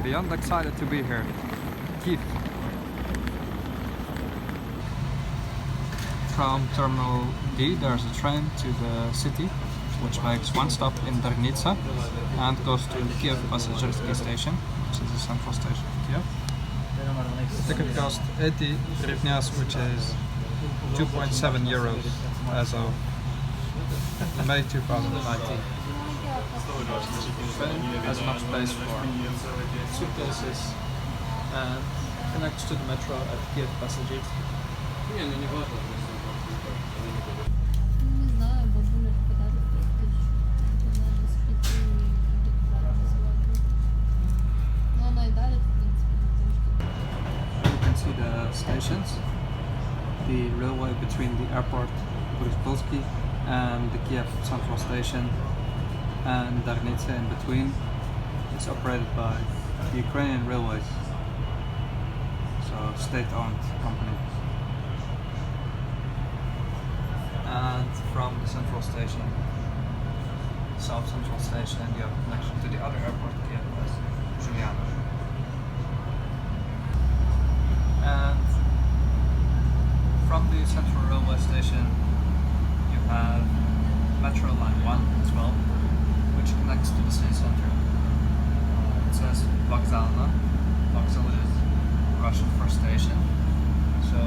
beyond excited to be here. Kyiv. From Terminal D there's a train to the city, which makes one stop in Darnica and goes to the Kyiv passenger station, which is the central station of Kyiv. The ticket cost 80 hryvnias, which is 2.7 euros as of May 2019. The train has enough space for suitcases and connects to the metro at Kyiv passenger. Не знаю, бабуля подарок надо спить и но она и дарит, в принципе, потому что You can see the stations, the railway between the airport Boryspil and the Kyiv central station and Darnica in between. It's operated by the Ukrainian Railways, so state-owned company. And from the central station, South Central Station, you have a connection to the other airport, Kyiv, Juliana. And from the central railway station, you have Metro Line 1 as well, which connects to the city center. It says Vokzalna. Vokzal is Russian for station. So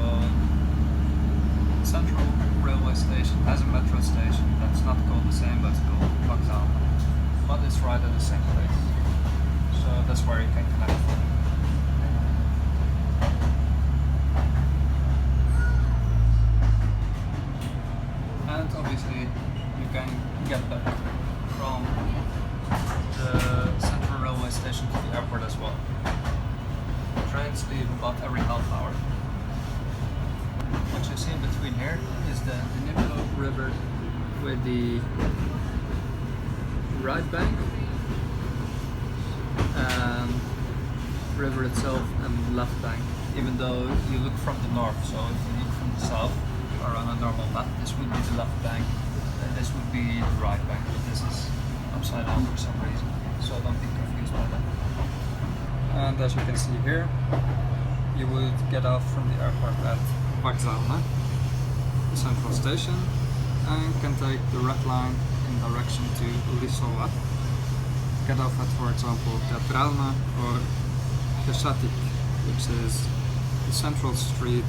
central railway station has a metro station that's not called the same, but it's called Vokzalna. But it's right at the same place. So that's where you can connect. And obviously you can get back from the central railway station to the airport as well. Trains leave about every half hour. What you see in between here is the Dnipro River with the right bank and river itself and left bank, even though you look from the north. So if you look from the south or on a normal map, this would be the left bank and this would be the right bank, but this is upside down for some reason, so don't be confused by that. And as you can see here, you would get off from the airport at Vokzalna, the central station, and can take the red line in direction to Lisova. Get off at, for example, Teatralna or Kyiv, which is the central street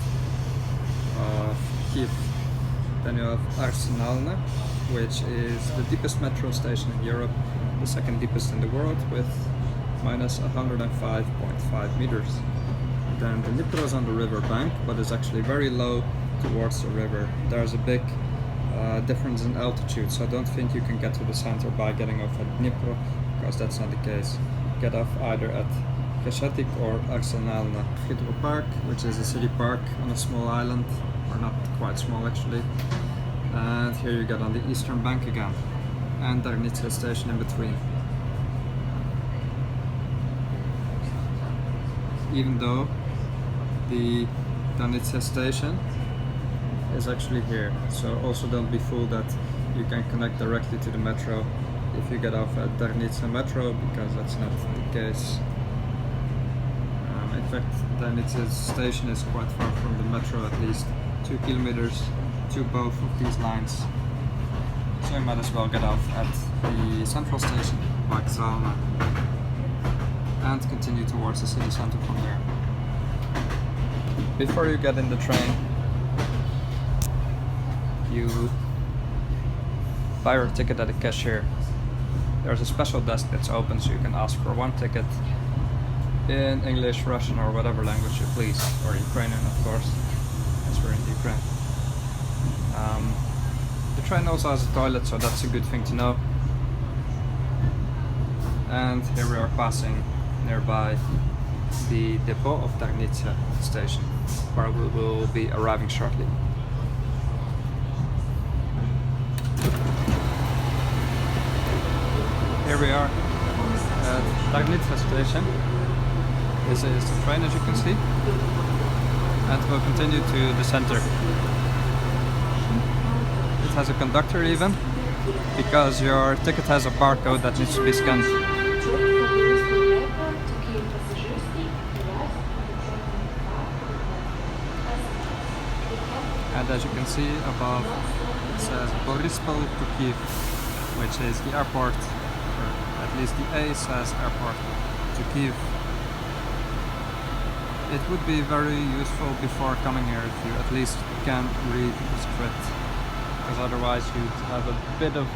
of Kyiv. Then you have Arsenalna, which is the deepest metro station in Europe, the second deepest in the world, with minus 105.5 meters. Then the Dnipro is on the river bank, but it's actually very low towards the river. There's a big difference in altitude, so I don't think you can get to the center by getting off at Dnipro, because that's not the case. Get off either at Kyiv or Arsenalna. Hydro Park, which is a city park on a small island, or not quite small actually. And here you get on the eastern bank again, and Darnica station in between. Even though the Darnica station is actually here, so also don't be fooled that you can connect directly to the metro if you get off at Darnica metro, because that's not the case. In fact, Darnica station is quite far from the metro, at least 2 kilometers to both of these lines. So you might as well get off at the central station, Vokzalna, and continue towards the city center from there. Before you get in the train, you buy your ticket at a cashier. There's a special desk that's open, so you can ask for one ticket in English, Russian, or whatever language you please, or Ukrainian, of course, as we're in Ukraine. The train also has a toilet, so that's a good thing to know. And here we are passing nearby the depot of Darnica station, where we will be arriving shortly. Here we are at Darnica station. This is the train, as you can see, and we'll continue to the center. It has a conductor even, because your ticket has a barcode that needs to be scanned. And as you can see above, it says Boryspil to Kyiv, which is the airport, or at least the A says airport to Kyiv. It would be very useful before coming here if you at least can read the script, because otherwise you'd have a bit of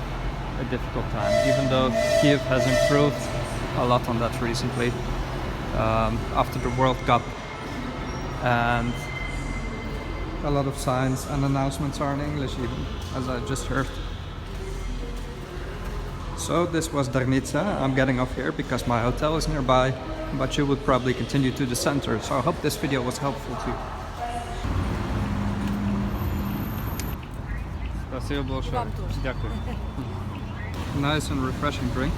a difficult time, even though Kyiv has improved a lot on that recently after the World Cup, and a lot of signs and announcements are in English even, as I just heard. So this was Darnica. I'm getting off here because my hotel is nearby, but you would probably continue to the center, so I hope this video was helpful to you. Спасибо большое. Вам тоже. Дякую. Nice and refreshing drink.